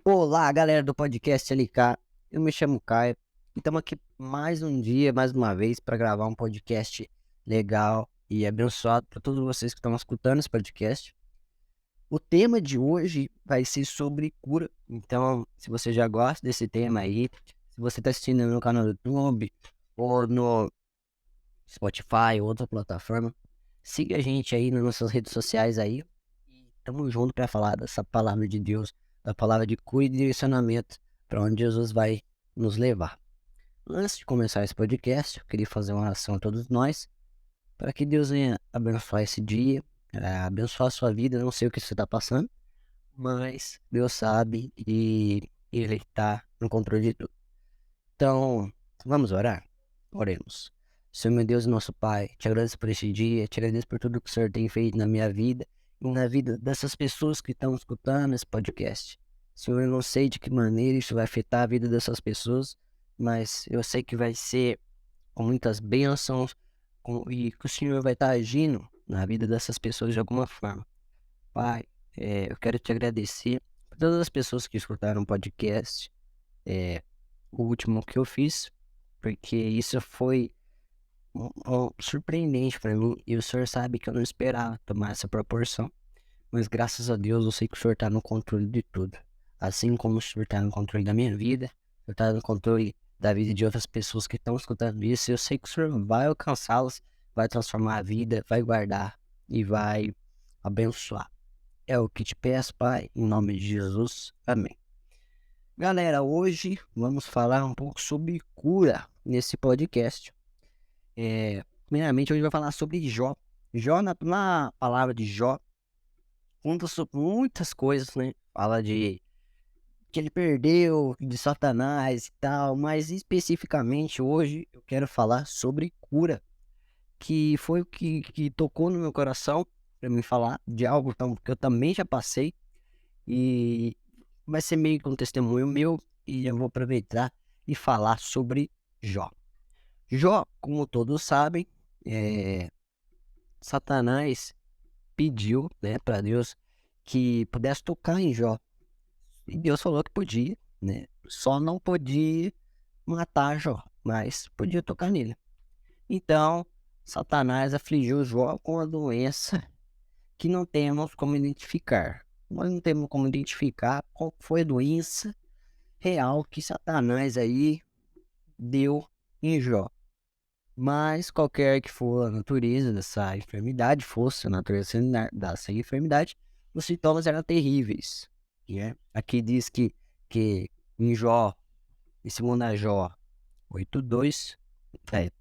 Olá, galera do podcast LK. Eu me chamo Caio e estamos aqui mais um dia, mais uma vez, para gravar um podcast legal e abençoado para todos vocês que estão escutando esse podcast. O tema de hoje vai ser sobre cura. Então, se você já gosta desse tema aí, se você está assistindo no meu canal do YouTube ou no Spotify ou outra plataforma, siga a gente aí nas nossas redes sociais aí. E tamo junto para falar dessa palavra de Deus, da palavra de cura e direcionamento para onde Jesus vai nos levar. Antes de começar esse podcast, eu queria fazer uma oração a todos nós, para que Deus venha abençoar esse dia, abençoar a sua vida. Eu não sei o que você está passando, mas Deus sabe e Ele está no controle de tudo. Então, vamos orar? Oremos. Senhor meu Deus, nosso Pai, te agradeço por este dia, te agradeço por tudo que o Senhor tem feito na minha vida e na vida dessas pessoas que estão escutando esse podcast. Senhor, eu não sei de que maneira isso vai afetar a vida dessas pessoas, mas eu sei que vai ser com muitas bênçãos e que o Senhor vai estar agindo na vida dessas pessoas de alguma forma. Pai, eu quero te agradecer por todas as pessoas que escutaram o podcast, eh, o último que eu fiz, porque isso foi surpreendente para mim e o senhor sabe que eu não esperava tomar essa proporção, mas graças a Deus eu sei que o senhor está no controle de tudo. Assim como o senhor está no controle da minha vida, o senhor está no controle da vida de outras pessoas que estão escutando isso, eu sei que o senhor vai alcançá-las, vai transformar a vida, vai guardar e vai abençoar. É o que te peço, Pai, em nome de Jesus. Amém. Galera, hoje vamos falar um pouco sobre cura nesse podcast. Primeiramente, hoje vai falar sobre Jó. Jó, na palavra de Jó, conta sobre muitas coisas, né? Fala de que ele perdeu, de Satanás e tal, mas especificamente hoje eu quero falar sobre cura, que foi o que tocou no meu coração para me falar de algo que eu também já passei e vai ser meio que um testemunho meu e eu vou aproveitar e falar sobre Jó. Jó, como todos sabem, Satanás pediu, né, para Deus que pudesse tocar em Jó. E Deus falou que podia, né? Só não podia matar Jó, mas podia tocar nele. Então, Satanás afligiu Jó com uma doença que não temos como identificar. Nós não temos como identificar qual foi a doença real que Satanás aí deu em Jó. Mas qualquer que for a natureza dessa enfermidade, fosse a natureza dessa enfermidade, os sintomas eram terríveis. Né? Aqui diz que em Jó, em 2 Jó 8:2, é,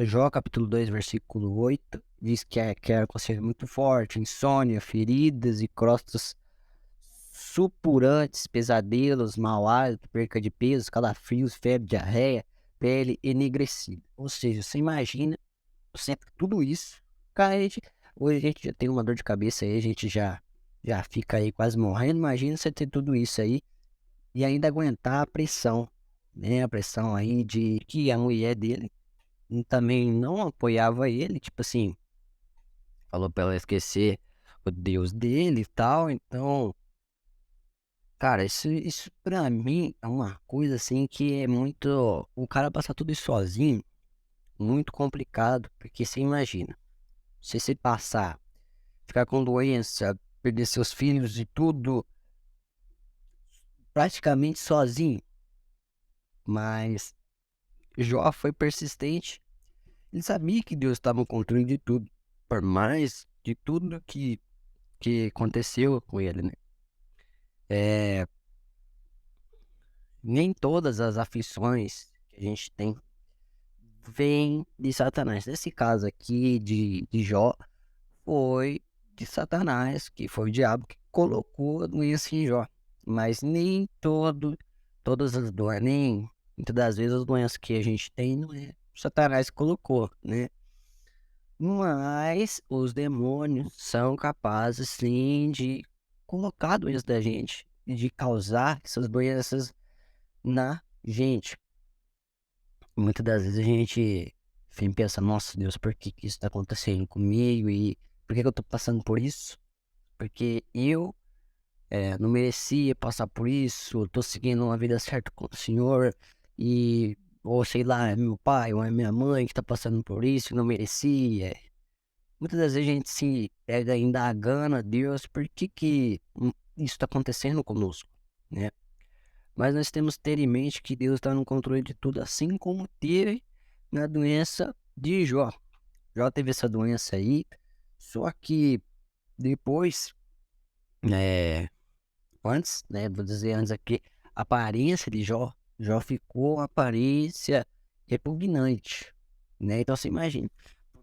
Jó capítulo 2, versículo 8, diz que era conselho muito forte, insônia, feridas e crostas supurantes, pesadelos, mau hálito, perca de peso, calafrios, febre, diarreia, pele enegrecida. Ou seja, você imagina, sempre tudo isso, cara, hoje a gente já tem uma dor de cabeça aí, a gente já fica aí quase morrendo. Imagina você ter tudo isso aí e ainda aguentar a pressão, né? A pressão aí de que a mulher dele também não apoiava ele, tipo assim, falou pra ela esquecer o Deus dele e tal. Então, cara, isso pra mim é uma coisa assim que é muito. O cara passar tudo isso sozinho, muito complicado, porque você imagina, se você passar, ficar com doença, perder seus filhos e tudo, praticamente sozinho, mas Jó foi persistente, ele sabia que Deus estava no controle de tudo, por mais de tudo que aconteceu com ele, né? É, nem todas as aflições que a gente tem vêm de Satanás. Nesse caso aqui de Jó, foi de Satanás, que foi o diabo que colocou a doença em Jó. Mas nem todas as doenças, nem muitas das vezes as doenças que a gente tem não é Satanás que colocou, né? Mas os demônios são capazes sim de colocar a doença da gente, de causar essas doenças na gente. Muitas das vezes a gente vem pensar, nossa Deus, por que que isso está acontecendo comigo? E por que que eu tô passando por isso? Porque eu não merecia passar por isso, tô seguindo uma vida certa com o Senhor, e, ou sei lá, é meu pai ou é minha mãe que tá passando por isso, não merecia. Muitas das vezes a gente se pega indagando a Deus por que que isso está acontecendo conosco, né? Mas nós temos que ter em mente que Deus está no controle de tudo, assim como teve na doença de Jó. Jó teve essa doença aí, só que depois, é, antes, né, vou dizer antes aqui, a aparência de Jó ficou uma aparência repugnante, né? Então você imagina,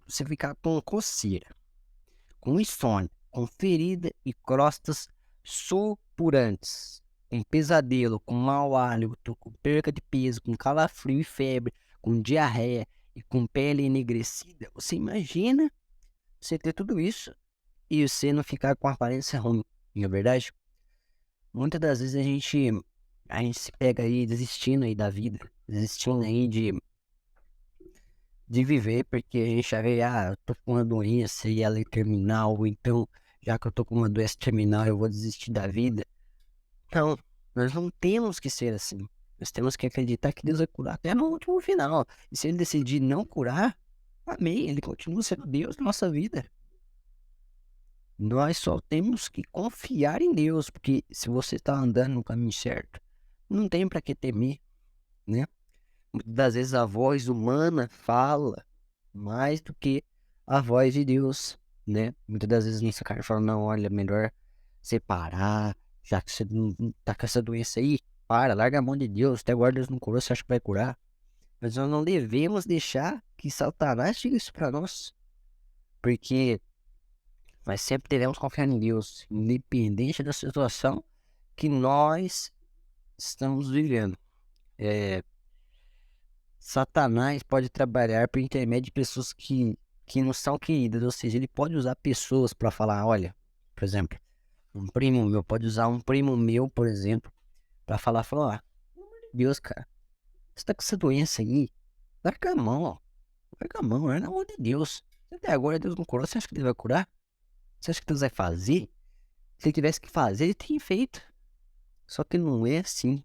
você ficar com coceira, com insônia, com ferida e crostas supurantes, com pesadelo, com mau hálito, com perca de peso, com calafrio e febre, com diarreia e com pele enegrecida. Você imagina você ter tudo isso e você não ficar com aparência ruim, não é verdade? Muitas das vezes a gente se pega aí desistindo aí da vida, desistindo aí de viver, porque a gente já vê, eu tô com uma doença e ela é terminal, ou então, já que eu tô com uma doença terminal, eu vou desistir da vida. Não, nós não temos que ser assim. Nós temos que acreditar que Deus vai curar até no último final. E se Ele decidir não curar, amém, Ele continua sendo Deus na nossa vida. Nós só temos que confiar em Deus, porque se você está andando no caminho certo, não tem para que temer, né? Muitas das vezes a voz humana fala mais do que a voz de Deus, né? Muitas das vezes nossa carne fala, não, olha, melhor separar, já que você não tá com essa doença aí, larga a mão de Deus, até agora Deus não curou, você acha que vai curar? Mas nós não devemos deixar que Satanás diga isso para nós, porque nós sempre devemos confiar em Deus, independente da situação que nós estamos vivendo. Satanás pode trabalhar por intermédio de pessoas que não são queridas, ou seja, ele pode usar pessoas para falar, olha, por exemplo, um primo meu pode usar um primo meu, por exemplo, para falar, pelo amor de Deus, cara, você tá com essa doença aí, larga a mão, ó, larga a mão, é na mão de Deus. Até agora Deus não curou, você acha que Deus vai curar? Você acha que Deus vai fazer? Se ele tivesse que fazer, ele teria feito. Só que não é assim.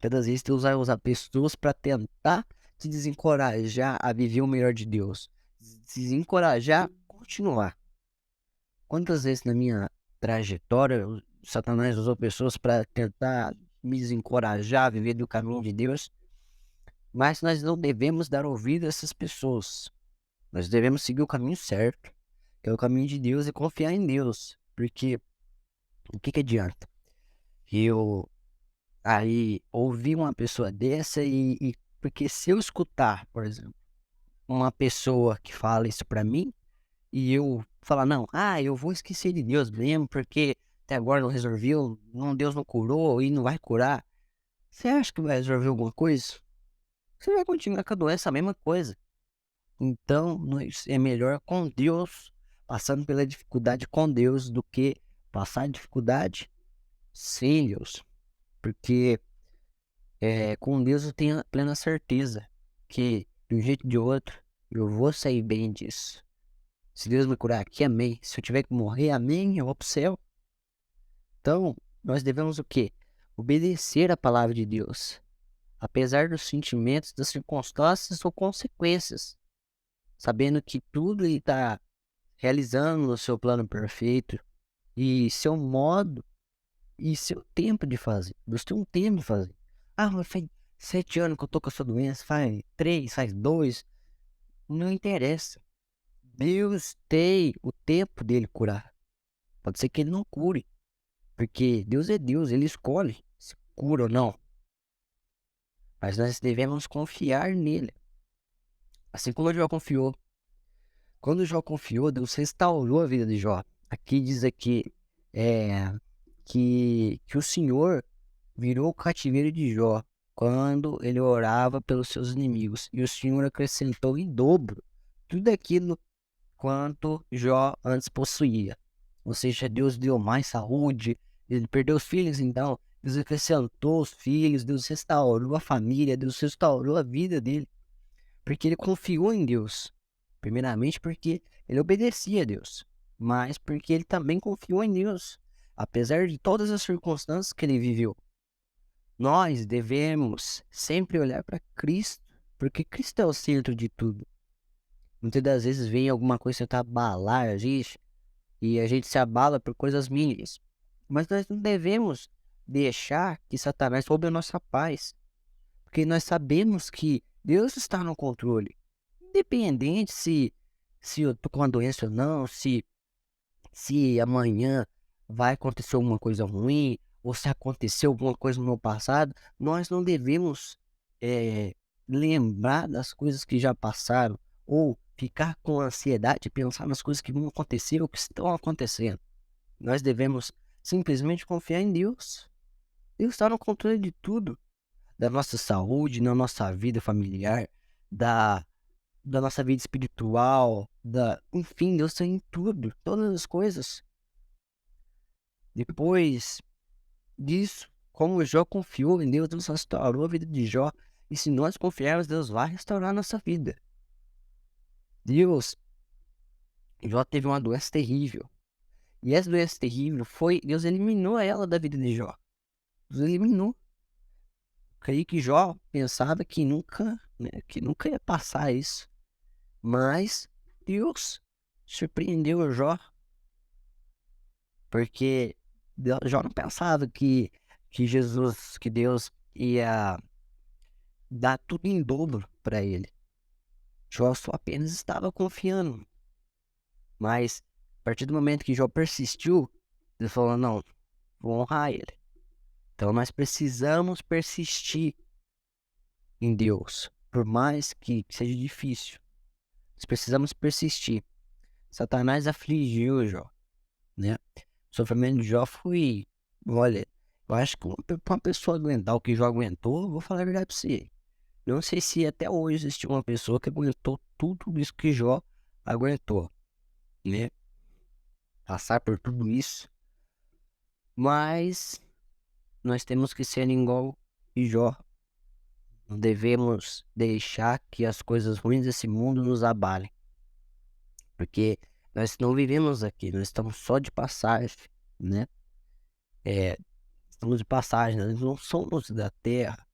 Muitas vezes Deus vai usar pessoas para tentar te desencorajar a viver o melhor de Deus. Desencorajar a continuar. Quantas vezes na minha trajetória Satanás usou pessoas para tentar me desencorajar a viver do caminho de Deus? Mas nós não devemos dar ouvido a essas pessoas. Nós devemos seguir o caminho certo, que é o caminho de Deus e confiar em Deus. Porque o que adianta? Eu aí ouvir uma pessoa dessa porque se eu escutar, por exemplo, uma pessoa que fala isso pra mim e eu falar, não, eu vou esquecer de Deus mesmo, porque até agora não resolveu, não, Deus não curou e não vai curar. Você acha que vai resolver alguma coisa? Você vai continuar com a doença, a mesma coisa. Então, é melhor com Deus, passando pela dificuldade com Deus, do que passar dificuldade sem Deus. Porque com Deus eu tenho a plena certeza que, de um jeito ou de outro, eu vou sair bem disso. Se Deus me curar aqui, amém. Se eu tiver que morrer, amém, eu vou pro céu. Então, nós devemos o quê? Obedecer a palavra de Deus, apesar dos sentimentos, das circunstâncias ou consequências, sabendo que tudo Ele está realizando no seu plano perfeito e seu modo e seu tempo de fazer. Deus tem um tempo de fazer. Mas faz 7 anos que eu tô com essa doença, faz 3, faz 2, não interessa. Deus tem o tempo dele curar. Pode ser que ele não cure, porque Deus é Deus, ele escolhe se cura ou não. Mas nós devemos confiar nele, assim como Jó confiou. Quando Jó confiou, Deus restaurou a vida de Jó. Aqui diz aqui que o Senhor virou o cativeiro de Jó quando ele orava pelos seus inimigos. E o Senhor acrescentou em dobro tudo aquilo quanto Jó antes possuía. Ou seja, Deus deu mais saúde, ele perdeu os filhos, então Deus acrescentou os filhos, Deus restaurou a família, Deus restaurou a vida dele, porque ele confiou em Deus. Primeiramente porque ele obedecia a Deus, mas porque ele também confiou em Deus. apesar de todas as circunstâncias que ele viveu. Nós devemos sempre olhar para Cristo, porque Cristo é o centro de tudo. Muitas das vezes vem alguma coisa tentar abalar a gente, e a gente se abala por coisas mínimas. Mas nós não devemos deixar que Satanás roube a nossa paz, porque nós sabemos que Deus está no controle. Independente se eu tô com uma doença ou não, se amanhã vai acontecer alguma coisa ruim, ou se aconteceu alguma coisa no meu passado, nós não devemos eh, lembrar das coisas que já passaram, ou ficar com ansiedade de pensar nas coisas que vão acontecer ou que estão acontecendo. Nós devemos simplesmente confiar em Deus. Deus está no controle de tudo, da nossa saúde, na nossa vida familiar, da, da nossa vida espiritual, enfim, Deus está em tudo, todas as coisas. Depois disso, como Jó confiou em Deus, Deus restaurou a vida de Jó. E se nós confiarmos, Deus vai restaurar a nossa vida. Deus, Jó teve uma doença terrível. E essa doença terrível Deus eliminou ela da vida de Jó. Deus eliminou. Creio que Jó pensava que nunca ia passar isso. Mas Deus surpreendeu Jó, porque Jó não pensava que Deus ia dar tudo em dobro para ele. Jó só apenas estava confiando. Mas a partir do momento que Jó persistiu, Deus falou: não, vou honrar ele. Então nós precisamos persistir em Deus, por mais que seja difícil. Nós precisamos persistir. Satanás afligiu Jó, né? O sofrimento de Jó foi, olha, eu acho que uma pessoa aguentar o que Jó aguentou, eu vou falar a verdade pra você. Não sei se até hoje existe uma pessoa que aguentou tudo isso que Jó aguentou, né? Passar por tudo isso. Mas nós temos que ser igual e Jó. Não devemos deixar que as coisas ruins desse mundo nos abalem. Porque nós não vivemos aqui, nós estamos só de passagem, né? Estamos de passagem, nós não somos da terra.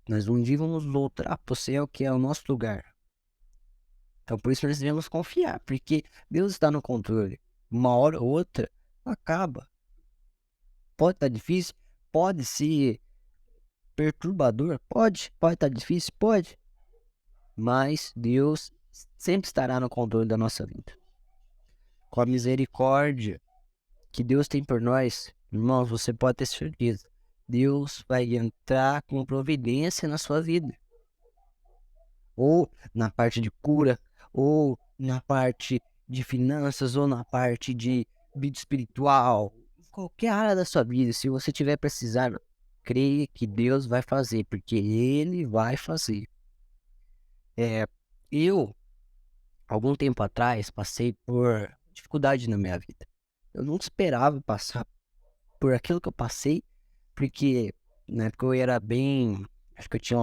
Nós um dia vamos voltar para o céu, que é o nosso lugar. Então por isso nós devemos confiar, porque Deus está no controle. Uma hora ou outra acaba. Pode estar difícil, pode ser perturbador, pode estar difícil, pode. Mas Deus sempre estará no controle da nossa vida. Com a misericórdia que Deus tem por nós, irmãos, você pode ter certeza. Deus vai entrar com providência na sua vida. Ou na parte de cura, ou na parte de finanças, ou na parte de vida espiritual. Qualquer área da sua vida, se você tiver precisando, creia que Deus vai fazer, porque Ele vai fazer. Eu, algum tempo atrás, passei por dificuldade na minha vida. Eu não esperava passar por aquilo que eu passei, porque na época eu era bem, acho que eu tinha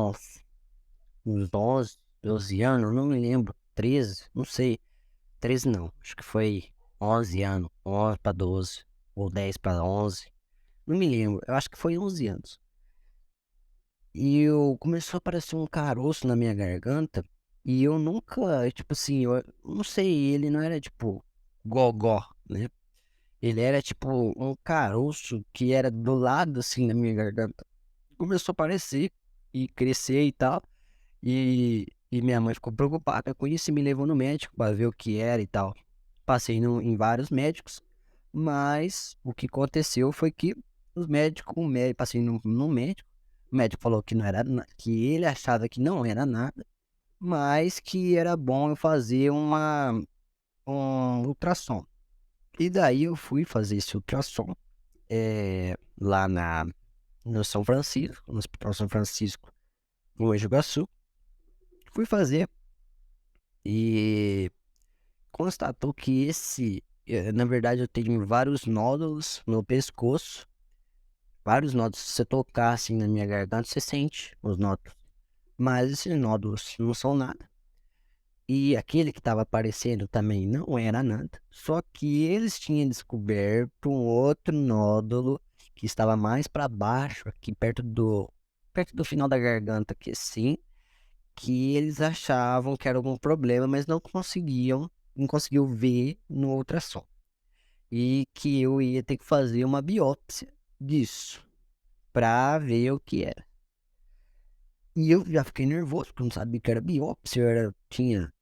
uns 11, 12 anos, não me lembro, 13, não sei, 13 não, acho que foi 11 anos, 11 para 12, ou 10 para 11, não me lembro, eu acho que foi 11 anos. E eu começou a aparecer um caroço na minha garganta, e eu nunca, tipo assim, eu não sei, ele não era tipo gogó, né? Ele era tipo um caroço que era do lado assim da minha garganta. Começou a aparecer e crescer e tal. E minha mãe ficou preocupada com isso e me levou no médico para ver o que era e tal. Passei em vários médicos, mas o que aconteceu foi que passei no médico, o médico falou que não era que ele achava que não era nada, mas que era bom eu fazer um ultrassom. E daí eu fui fazer esse ultrassom lá no São Francisco, no Hospital São Francisco, no Mogi Guaçu. Fui fazer e constatou que na verdade eu tenho vários nódulos no pescoço, vários nódulos. Se você tocar assim na minha garganta, você sente os nódulos. Mas esses nódulos não são nada. E aquele que estava aparecendo também não era nada. Só que eles tinham descoberto um outro nódulo que estava mais para baixo, aqui perto do final da garganta, que sim, que eles achavam que era algum problema, mas não conseguiu ver no ultrassom. E que eu ia ter que fazer uma biópsia disso para ver o que era. E eu já fiquei nervoso, porque eu não sabia que era biópsia, tinha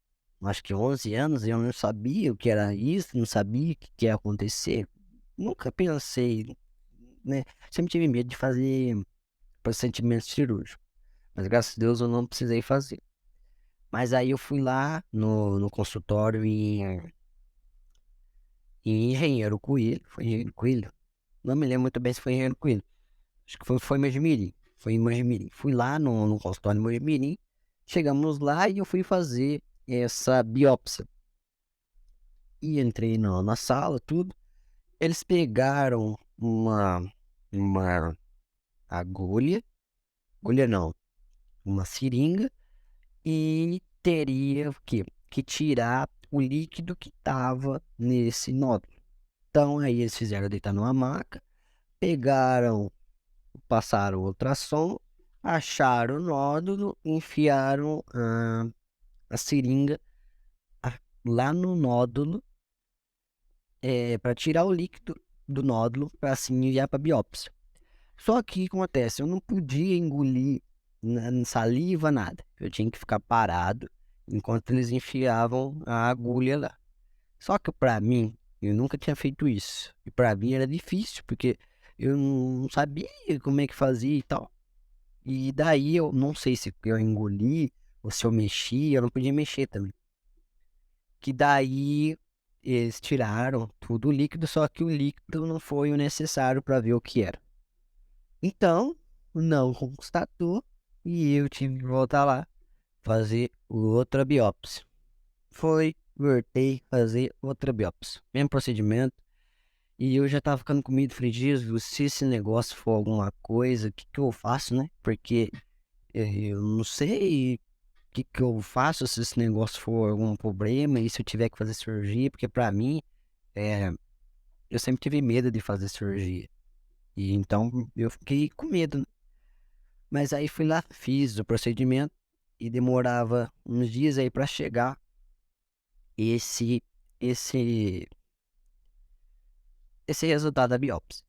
acho que 11 anos, e eu não sabia o que era isso, não sabia o que ia acontecer. Nunca pensei, né? Sempre tive medo de fazer procedimento cirúrgico, mas graças a Deus eu não precisei fazer. Mas aí eu fui lá no consultório em Engenheiro Coelho, foi Engenheiro Coelho? Não me lembro muito bem se foi Engenheiro Coelho. Acho que foi Mojimirim, foi em Mojimirim. Fui lá no consultório em Mojimirim, chegamos lá e eu fui fazer essa biópsia. E entrei na sala, tudo. Eles pegaram uma agulha não, uma seringa e teria que tirar o líquido que estava nesse nódulo. Então aí eles fizeram deitar numa maca, pegaram, passaram o ultrassom, acharam o nódulo, enfiaram a seringa lá no nódulo para tirar o líquido do nódulo para assim enviar para biópsia. Só que o que acontece? Eu não podia engolir saliva, nada. Eu tinha que ficar parado enquanto eles enfiavam a agulha lá. Só que pra mim, eu nunca tinha feito isso. E pra mim era difícil, porque eu não sabia como é que fazia e tal. E daí eu não sei se eu engoli ou se eu mexi, eu não podia mexer também. Que daí eles tiraram tudo o líquido, só que o líquido não foi o necessário para ver o que era. Então, não constatou e eu tive que voltar lá fazer outra biópsia. Voltei fazer outra biópsia. Mesmo procedimento. E eu já tava ficando com medo, falei, Jesus, se esse negócio for alguma coisa, o que que eu faço, né? Porque eu não sei o que que eu faço se esse negócio for algum problema e se eu tiver que fazer cirurgia, porque pra mim, é, eu sempre tive medo de fazer cirurgia. E então eu fiquei com medo, né? Mas aí fui lá, fiz o procedimento e demorava uns dias aí para chegar esse esse esse resultado da biópsia.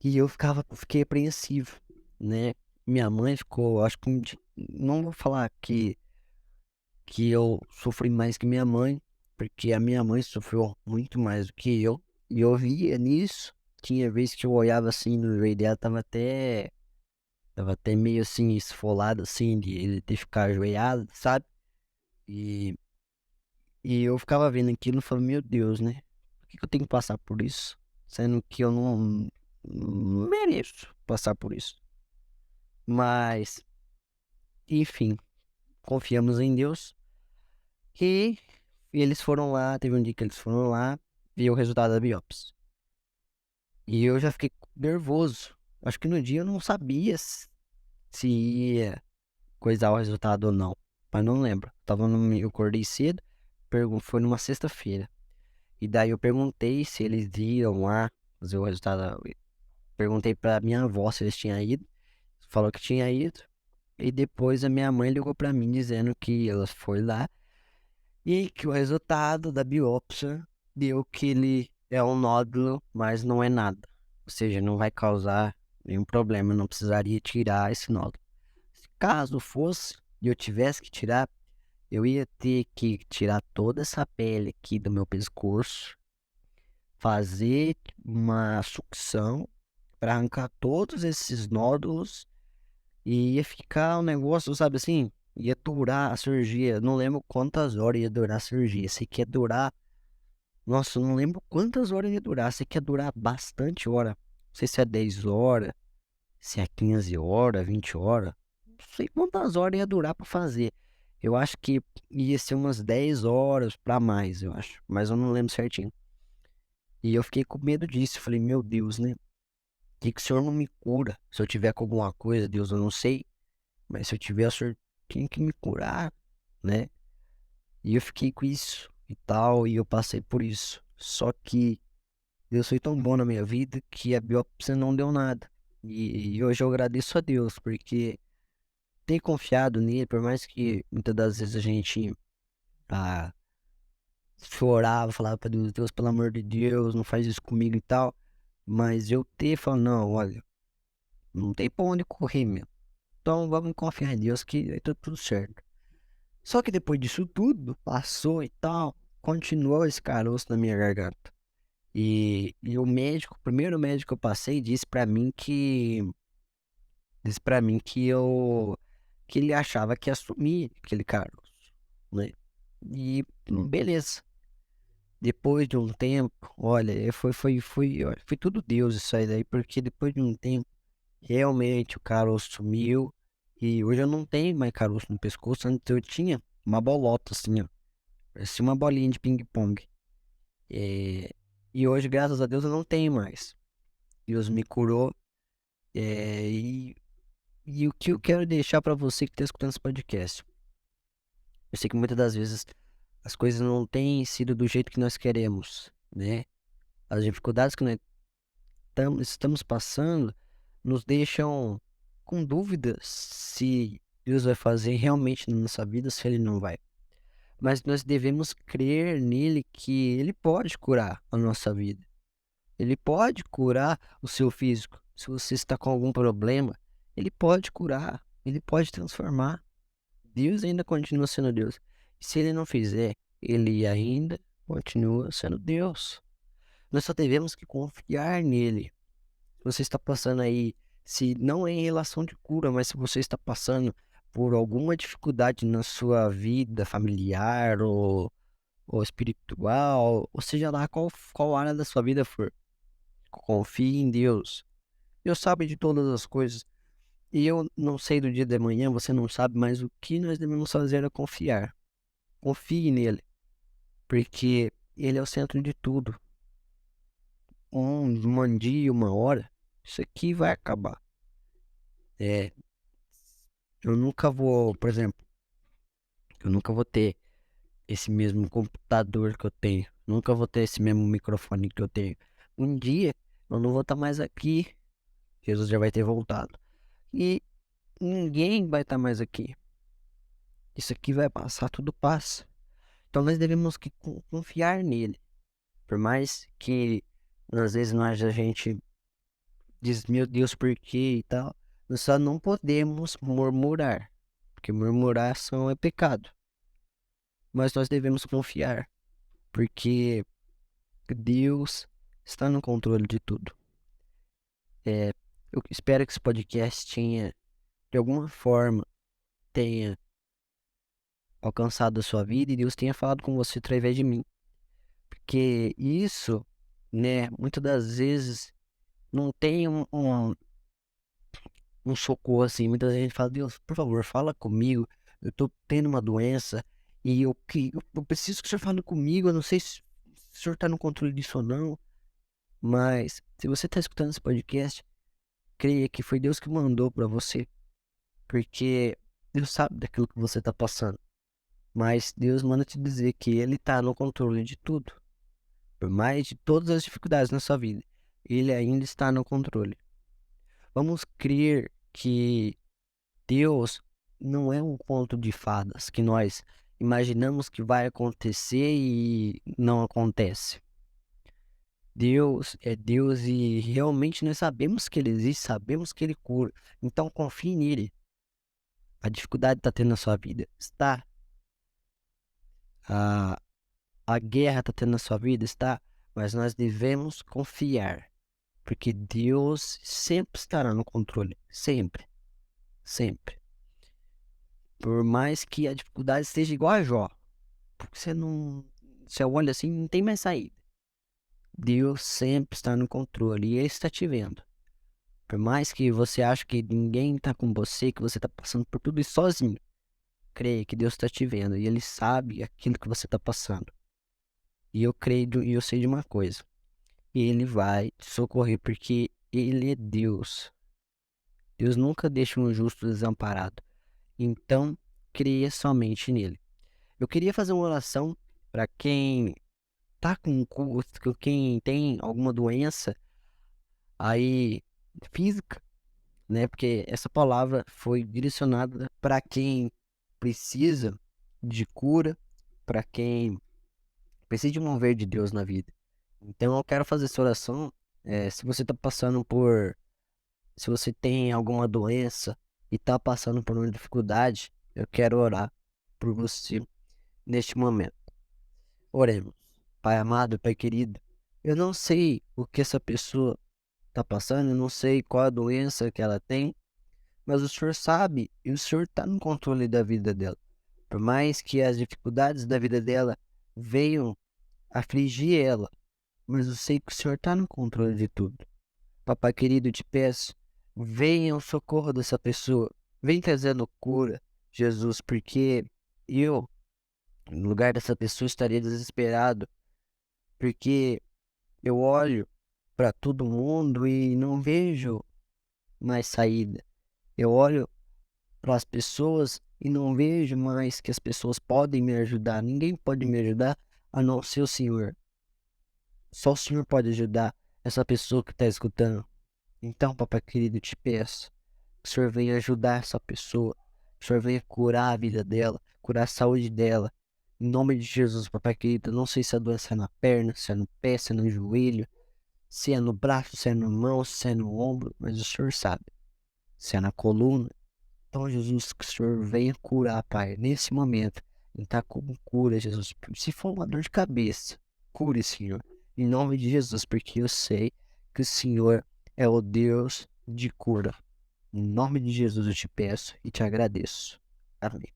E eu fiquei apreensivo, né? Minha mãe ficou, acho que não vou falar que eu sofri mais que minha mãe, porque a minha mãe sofreu muito mais do que eu. E eu via nisso, tinha vezes que eu olhava assim no joelho dela, tava até meio assim esfolado assim de ficar ajoelhado, sabe? E E eu ficava vendo aquilo e falava, meu Deus, né? Por que que eu tenho que passar por isso? Sendo que eu não mereço passar por isso. Mas, enfim, confiamos em Deus. E eles foram lá, teve um dia que eles foram lá, ver o resultado da biópsia. E eu já fiquei nervoso. Acho que no dia eu não sabia se ia coisar o resultado ou não. Mas não lembro. Eu acordei cedo, foi numa sexta-feira. E daí eu perguntei se eles iam lá fazer o resultado. Perguntei pra minha avó se eles tinham ido. Falou que tinha ido. E depois a minha mãe ligou pra mim dizendo que ela foi lá e que o resultado da biópsia deu que ele é um nódulo, mas não é nada. Ou seja, não vai causar nenhum problema, não precisaria tirar esse nódulo. Caso fosse e eu tivesse que tirar, eu ia ter que tirar toda essa pele aqui do meu pescoço, fazer uma sucção para arrancar todos esses nódulos e ia ficar um negócio, sabe assim? Ia durar a cirurgia. Não lembro quantas horas ia durar a cirurgia. Sei que ia durar. Nossa, eu não lembro quantas horas ia durar. Sei que ia durar bastante hora. Não sei se é 10 horas, se é 15 horas, 20 horas. Não sei quantas horas ia durar para fazer. Eu acho que ia ser umas 10 horas para mais, eu acho. Mas eu não lembro certinho. E eu fiquei com medo disso. Falei, meu Deus, né? Que o Senhor não me cura? Se eu tiver com alguma coisa, Deus, eu não sei. Mas se eu tiver, o Senhor tem que me curar, né? E eu fiquei com isso e tal, e eu passei por isso. Só que Deus foi tão bom na minha vida que a biópsia não deu nada. E hoje eu agradeço a Deus, porque ter confiado nele, por mais que muitas das vezes a gente ah, chorava, falava pra Deus, Deus, pelo amor de Deus, não faz isso comigo e tal. Mas eu ter falado, não, olha, não tem pra onde correr mesmo. Então vamos confiar em Deus que vai tudo certo. Só que depois disso tudo, passou e tal, continuou esse caroço na minha garganta. E o médico, o primeiro médico que eu passei, disse pra mim que ele achava que ia sumir aquele caroço, né? E beleza. Depois de um tempo, olha, olha, foi tudo Deus isso aí daí, porque depois de um tempo, realmente o caroço sumiu. E hoje eu não tenho mais caroço no pescoço, antes eu tinha uma bolota assim, ó. Parecia uma bolinha de ping-pong. É, e hoje, graças a Deus, eu não tenho mais. Deus me curou. É, e o que eu quero deixar pra você que tá escutando esse podcast? Eu sei que muitas das vezes as coisas não têm sido do jeito que nós queremos, né? As dificuldades que nós estamos passando nos deixam com dúvidas se Deus vai fazer realmente na nossa vida, se Ele não vai. Mas nós devemos crer nele que Ele pode curar a nossa vida. Ele pode curar o seu físico. Se você está com algum problema, Ele pode curar, Ele pode transformar. Deus ainda continua sendo Deus. E se Ele não fizer, Ele ainda continua sendo Deus. Nós só devemos que confiar nele. Se você está passando aí, se não é em relação de cura, mas se você está passando por alguma dificuldade na sua vida familiar ou espiritual, ou seja lá qual área da sua vida for, confie em Deus. Deus sabe de todas as coisas. E eu não sei do dia de amanhã, você não sabe, mas o que nós devemos fazer é confiar. Confie nele, porque ele é o centro de tudo. Um dia, uma hora, isso aqui vai acabar. É, eu nunca vou, por exemplo, eu nunca vou ter esse mesmo computador que eu tenho. Nunca vou ter esse mesmo microfone que eu tenho. Um dia eu não vou estar mais aqui. Jesus já vai ter voltado. E ninguém vai estar mais aqui. Isso aqui vai passar, tudo passa. Então nós devemos que confiar nele. Por mais que às vezes nós a gente diz, meu Deus, por quê e tal. Nós só não podemos murmurar. Porque murmuração é pecado. Mas nós devemos confiar. Porque Deus está no controle de tudo. É, eu espero que esse podcast tenha, de alguma forma, tenha alcançado a sua vida e Deus tenha falado com você através de mim. Porque isso, né, muitas das vezes não tem um socorro assim. Muita gente fala, Deus, por favor, fala comigo. Eu tô tendo uma doença e eu preciso que o senhor fale comigo. Eu não sei se o senhor tá no controle disso ou não. Mas se você tá escutando esse podcast, creia que foi Deus que mandou para você. Porque Deus sabe daquilo que você tá passando. Mas Deus manda te dizer que Ele tá no controle de tudo. Por mais de todas as dificuldades na sua vida, Ele ainda está no controle. Vamos crer que Deus não é um conto de fadas que nós imaginamos que vai acontecer e não acontece. Deus é Deus e realmente nós sabemos que Ele existe, sabemos que Ele cura. Então confie nele. A dificuldade está tendo na sua vida? Está. A, a guerra está tendo na sua vida? Está. Mas nós devemos confiar. Porque Deus sempre estará no controle. Sempre. Sempre. Por mais que a dificuldade esteja igual a Jó. Porque você não. Você olha assim, não tem mais saída. Deus sempre está no controle e Ele está te vendo. Por mais que você ache que ninguém está com você, que você está passando por tudo isso sozinho, creia que Deus está te vendo e Ele sabe aquilo que você está passando. E eu creio e eu sei de uma coisa: Ele vai te socorrer porque Ele é Deus. Deus nunca deixa um justo desamparado. Então, creia somente nele. Eu queria fazer uma oração para quem tá quem tem alguma doença aí física, né? Porque essa palavra foi direcionada para quem precisa de cura, para quem precisa de mover de Deus na vida. Então eu quero fazer essa oração. Se você tá passando por, se você tem alguma doença e tá passando por uma dificuldade, eu quero orar por você neste momento. Oremos. Pai amado, Pai querido, eu não sei o que essa pessoa tá passando, eu não sei qual a doença que ela tem, mas o Senhor sabe e o Senhor está no controle da vida dela. Por mais que as dificuldades da vida dela venham afligir ela, mas eu sei que o Senhor está no controle de tudo. Papai querido, eu te peço, venha ao socorro dessa pessoa, vem trazendo cura, Jesus, porque eu, no lugar dessa pessoa, estaria desesperado, porque eu olho para todo mundo e não vejo mais saída. Eu olho para as pessoas e não vejo mais que as pessoas podem me ajudar. Ninguém pode me ajudar a não ser o Senhor. Só o Senhor pode ajudar essa pessoa que está escutando. Então, papai querido, eu te peço que o Senhor venha ajudar essa pessoa. Que o Senhor venha curar a vida dela, curar a saúde dela. Em nome de Jesus, papai querido, eu não sei se a doença é na perna, se é no pé, se é no joelho, se é no braço, se é na mão, se é no ombro, mas o Senhor sabe. Se é na coluna. Então, Jesus, que o Senhor venha curar, Pai, nesse momento. Ele está com cura, Jesus. Se for uma dor de cabeça, cure, Senhor. Em nome de Jesus, porque eu sei que o Senhor é o Deus de cura. Em nome de Jesus eu te peço e te agradeço. Amém.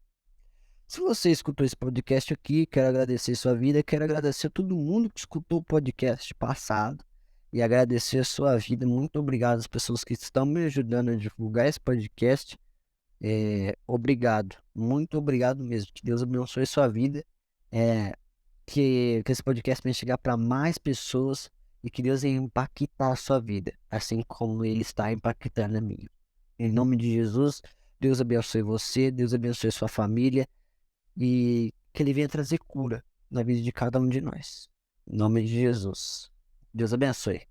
Se você escutou esse podcast aqui, quero agradecer sua vida, quero agradecer a todo mundo que escutou o podcast passado e agradecer a sua vida. Muito obrigado às pessoas que estão me ajudando a divulgar esse podcast. Obrigado, muito obrigado mesmo. Que Deus abençoe sua vida. É, que esse podcast venha chegar para mais pessoas e que Deus venha impactar a sua vida, assim como Ele está impactando a minha. Em nome de Jesus, Deus abençoe você, Deus abençoe sua família e que Ele venha trazer cura na vida de cada um de nós. Em nome de Jesus. Deus abençoe.